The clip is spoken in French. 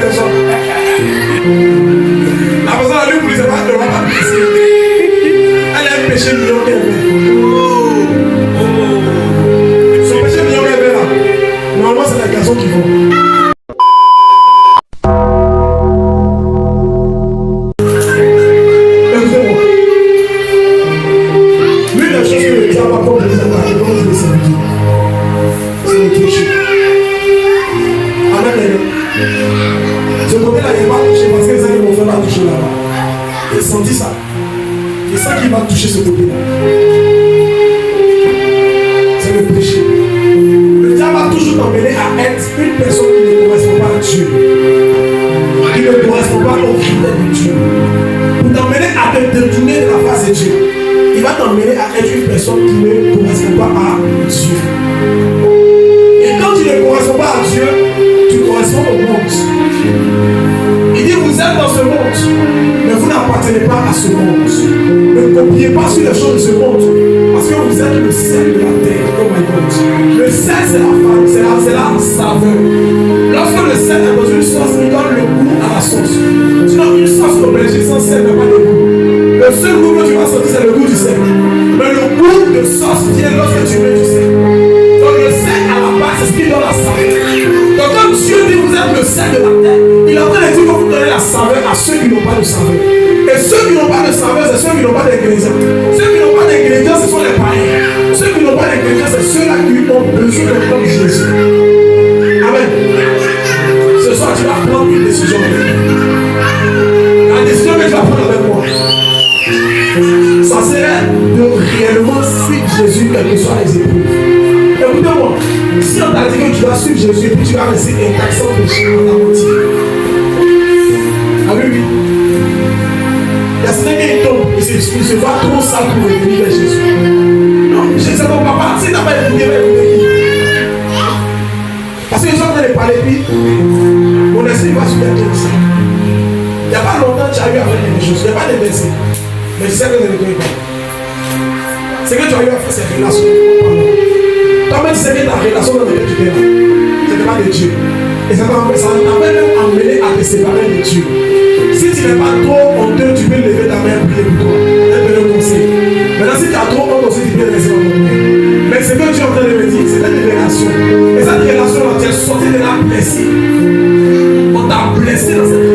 les gens. La personne a lu pour les enfants, elle ne va pas blesser. Elle a un péché mignon qu'elle fait. Son péché mignon qu'elle fait là, normalement c'est les garçons qui vont. Écoutez-moi. L'une des choses que le diable a comme les enfants, je pense que c'est le diable. C'est le péché. Amen. Ce côté-là, il va toucher parce que les amis vont faire la toucher là-bas. J'ai senti ça. Et ça qui va toucher ce côté-là. C'est le péché. Le diable va toujours t'emmener à être une personne qui ne correspond pas à Dieu. Qui ne correspond pas aux critères de Dieu. Pour t'emmener à te détourner de la face de Dieu. Il va t'emmener à être une personne qui ne correspond pas à Dieu. Et quand tu ne corresponds pas à Dieu, tu corresponds au monde. Il dit vous êtes dans ce monde, mais vous n'appartenez pas à ce monde. Ne copiez pas sur les choses de ce monde, parce que vous êtes le sel de la terre. Oh my God. Le sel c'est la femme, c'est la saveur. Lorsque le sel est dans une sauce, il donne le goût à la sauce. Sinon une sauce d'aubergine sans sel n'a pas de goût. Le seul goût que tu vas sentir c'est le goût du sel. Mais le goût de sauce vient lorsque tu mets du sel. Donc le sel à la base c'est ce qui donne la saveur. Donc quand Dieu dit vous êtes le sel de la terre, il est en train de dire que vous donnez la saveur à ceux qui n'ont pas de saveur. Et ceux qui n'ont pas de saveur, c'est ceux qui n'ont pas d'ingrédients. Ceux qui n'ont pas d'ingrédients, ce sont les païens. Ceux qui n'ont pas d'ingrédients, c'est ceux-là qui ont besoin de prendre Jésus. Amen. Ce soir, tu vas prendre une décision avec moi. La décision que tu vas prendre avec moi, ça serait de réellement suivre Jésus, quelles que soient les épreuves. Écoutez-moi, si on t'a dit que tu vas suivre Jésus et puis tu vas rester intact sans péché, on t'a menti. Amen, oui. Il y a certains qui tombent, ils se voient trop sales pour revenir vers Jésus. Non, c'est mon papa, si t'as pas écouté, va écouter qui? Parce que les gens ont parlé, puis mon esprit va sur la tête. Il n'y a pas longtemps que tu as eu à faire quelque chose, il n'y a pas de versets. Mais je sais que je ne le connais pas. Ce que tu as eu à faire, c'est relation. Toi-même, tu sais que ta relation dans laquelle tu es là, ce n'est pas de Dieu. Et ça t'a même emmené à te séparer de Dieu. Si tu n'es pas trop honteux, tu peux lever ta main et prier pour toi. Elle peut le conseiller. Maintenant, si tu as trop honte aussi, tu peux rester dans ton main. Mais ce que Dieu est en train de me dire, c'est une relation. Et cette relation-là, tu es sorti de la blessée. On t'a blessé dans cette relation.